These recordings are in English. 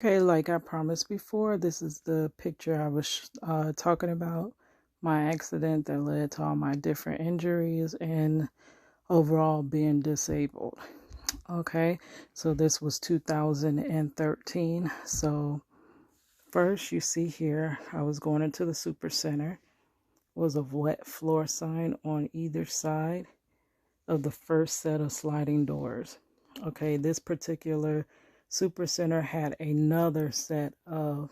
Okay, like I promised before, this is the picture I was talking about, my accident that led to all my different injuries and overall being disabled. Okay, so this was 2013. So first you see here, I was going into the super center, was a wet floor sign on either side of the first set of sliding doors. Okay, this particular super center had another set of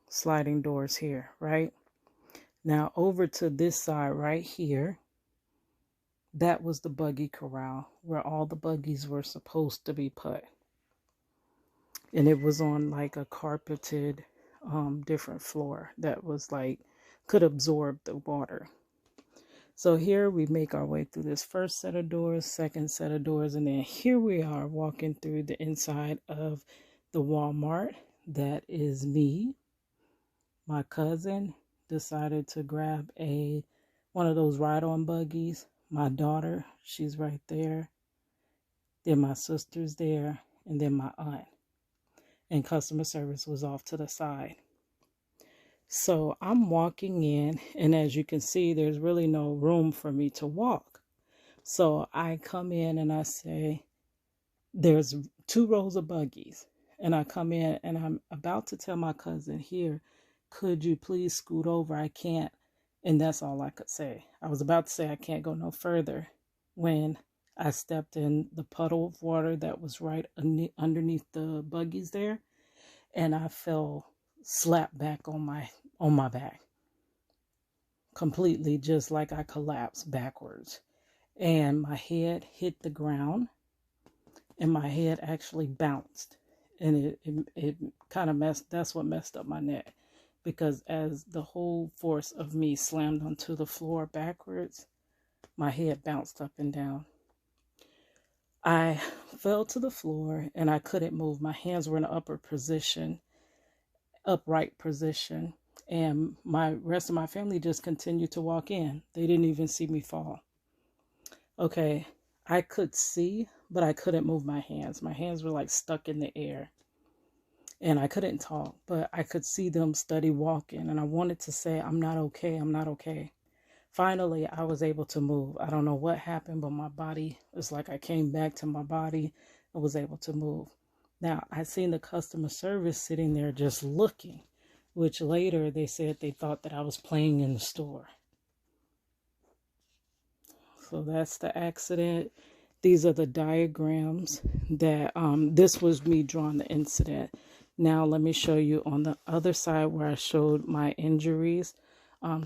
sliding doors here, right? Now over to this side right here, that was the buggy corral where all the buggies were supposed to be put. And it was on like a carpeted different floor that was like could absorb the water. So here we make our way through this first set of doors, second set of doors, and then here we are walking through the inside of the Walmart. That is me. My cousin decided to grab one of those ride-on buggies. My daughter, she's right there. Then my sister's there, and then my aunt. And customer service was off to the side. So I'm walking in, and as you can see, there's really no room for me to walk. So I come in and I say, there's 2 rows of buggies. And I come in and I'm about to tell my cousin, here, could you please scoot over? I can't. And that's all I could say. I was about to say I can't go no further when I stepped in the puddle of water that was right underneath the buggies there. And I fell slap back on my back. Completely, just like I collapsed backwards. And my head hit the ground. And my head actually bounced. And it kind of that's what messed up my neck. Because as the whole force of me slammed onto the floor backwards, my head bounced up and down. I fell to the floor and I couldn't move. My hands were in an upright position. And my rest of my family just continued to walk in. They didn't even see me fall. Okay, I could see, but I couldn't move my hands. My hands were like stuck in the air. And I couldn't talk, but I could see them steady walking. And I wanted to say, I'm not okay. I'm not okay. Finally, I was able to move. I don't know what happened, but my body, it's like I came back to my body and was able to move. Now, I seen the customer service sitting there just looking, which later they said they thought that I was playing in the store. So that's the accident. These are the diagrams that, this was me drawing the incident. Now let me show you on the other side where I showed my injuries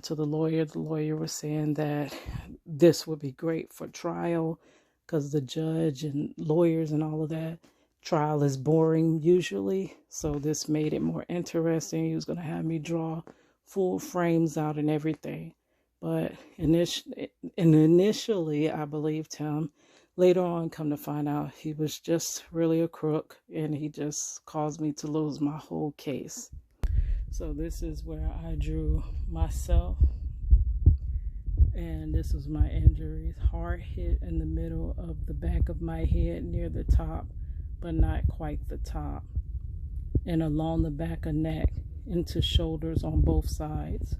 to the lawyer. The lawyer was saying that this would be great for trial because the judge and lawyers and all of that, trial is boring usually. So this made it more interesting. He was going to have me draw full frames out and everything. But initially, I believed him. Later on, come to find out, he was just really a crook, and he just caused me to lose my whole case. So this is where I drew myself, and this was my injuries. Hard hit in the middle of the back of my head near the top, but not quite the top, and along the back of neck into shoulders on both sides.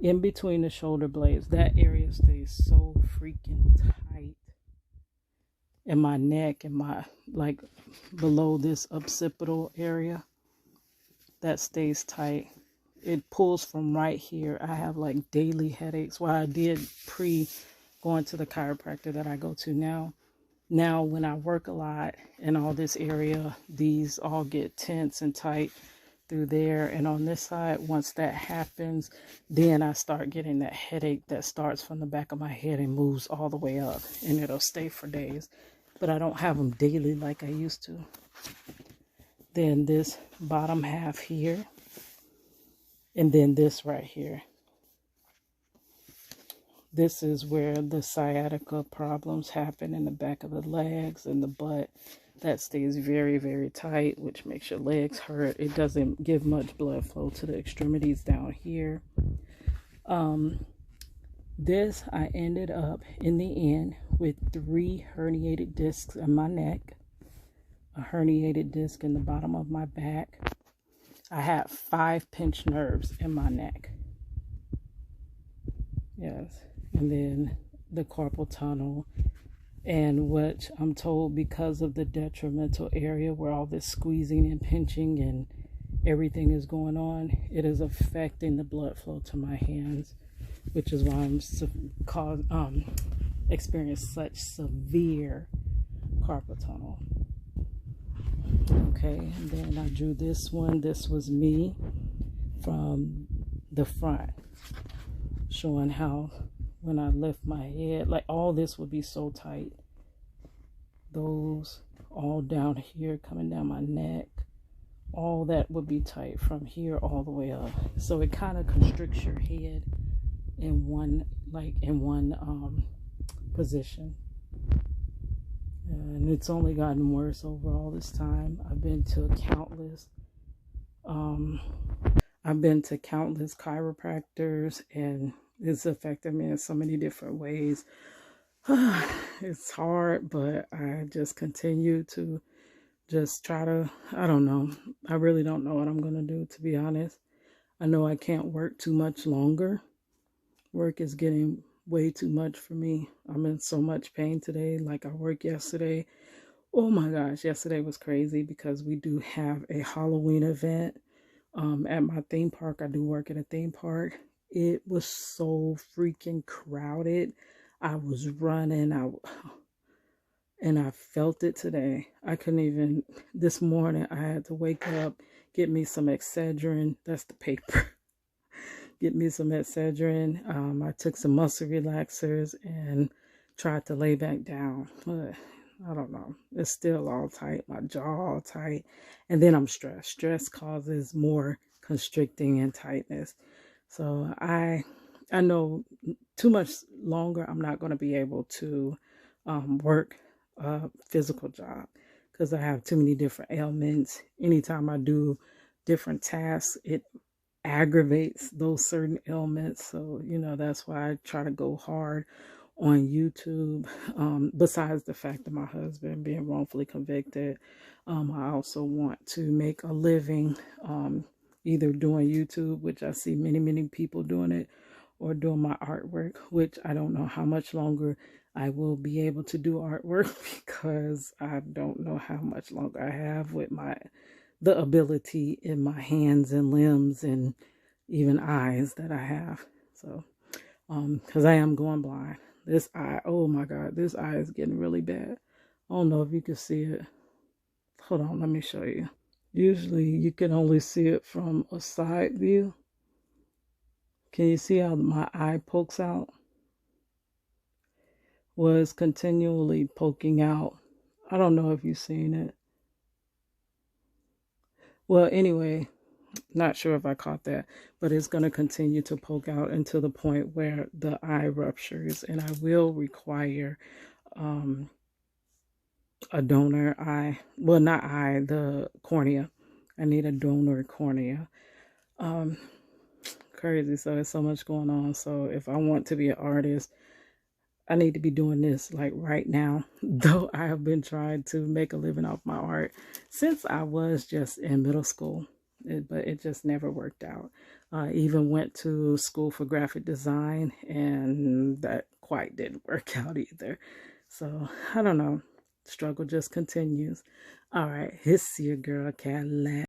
In between the shoulder blades, that area stays so freaking tight. And my neck and my, like, below this occipital area, that stays tight. It pulls from right here. I have like daily headaches. Well, I did going to the chiropractor that I go to now. Now, when I work a lot in all this area, these all get tense and tight through there. And on this side, once that happens, then I start getting that headache that starts from the back of my head and moves all the way up. And it'll stay for days. But I don't have them daily like I used to. Then this bottom half here. And then this right here. This is where the sciatica problems happen in the back of the legs and the butt. That stays very, very tight, which makes your legs hurt. It doesn't give much blood flow to the extremities down here. This, I ended up in the end with 3 herniated discs in my neck. a herniated disc in the bottom of my back. I had 5 pinched nerves in my neck. Yes. And then the carpal tunnel. And what I'm told, because of the detrimental area where all this squeezing and pinching and everything is going on, it is affecting the blood flow to my hands, which is why I'm experiencing such severe carpal tunnel. Okay, and then I drew this one. This was me from the front, showing how when I lift my head, like all this would be so tight. Those all down here, coming down my neck, all that would be tight from here all the way up. So it kind of constricts your head in one position. And it's only gotten worse over all this time. I've been to countless chiropractors, and it's affected me in so many different ways. It's hard, but I just continue to just try to, I don't know. I really don't know what I'm going to do, to be honest. I know I can't work too much longer. Work is getting way too much for me. I'm in so much pain today. Like I worked yesterday. Oh my gosh, yesterday was crazy because we do have a Halloween event at my theme park. I do work at a theme park. It was so freaking crowded. I was running and I felt it today. I couldn't even, this morning I had to wake up, get me some Excedrin. That's the paper. Get me some Excedrin. I took some muscle relaxers and tried to lay back down. But I don't know. It's still all tight. My jaw all tight. And then I'm stressed. Stress causes more constricting and tightness. So I know too much longer I'm not going to be able to work a physical job because I have too many different ailments. Anytime I do different tasks, it aggravates those certain ailments. So, that's why I try to go hard on YouTube. Besides the fact that my husband being wrongfully convicted, I also want to make a living either doing YouTube, which I see many people doing it, or doing my artwork, which I don't know how much longer I will be able to do artwork because I don't know how much longer I have with the ability in my hands and limbs and even eyes that I have. So, because I am going blind. This eye, oh my God, this eye is getting really bad. I don't know if you can see it. Hold on, let me show you. Usually you can only see it from a side view. Can you see how my eye pokes out? Was continually poking out. I don't know if you've seen it. Well, anyway, not sure if I caught that, but it's going to continue to poke out until the point where the eye ruptures, and I will require a donor eye. Well, not eye, the cornea. I need a donor cornea. Crazy. So there's so much going on. So if I want to be an artist, I need to be doing this like right now. Though I have been trying to make a living off my art since I was just in middle school, but it just never worked out. I even went to school for graphic design, and that quite didn't work out either. So I don't know. Struggle just continues. All right, it's your girl Cadillac.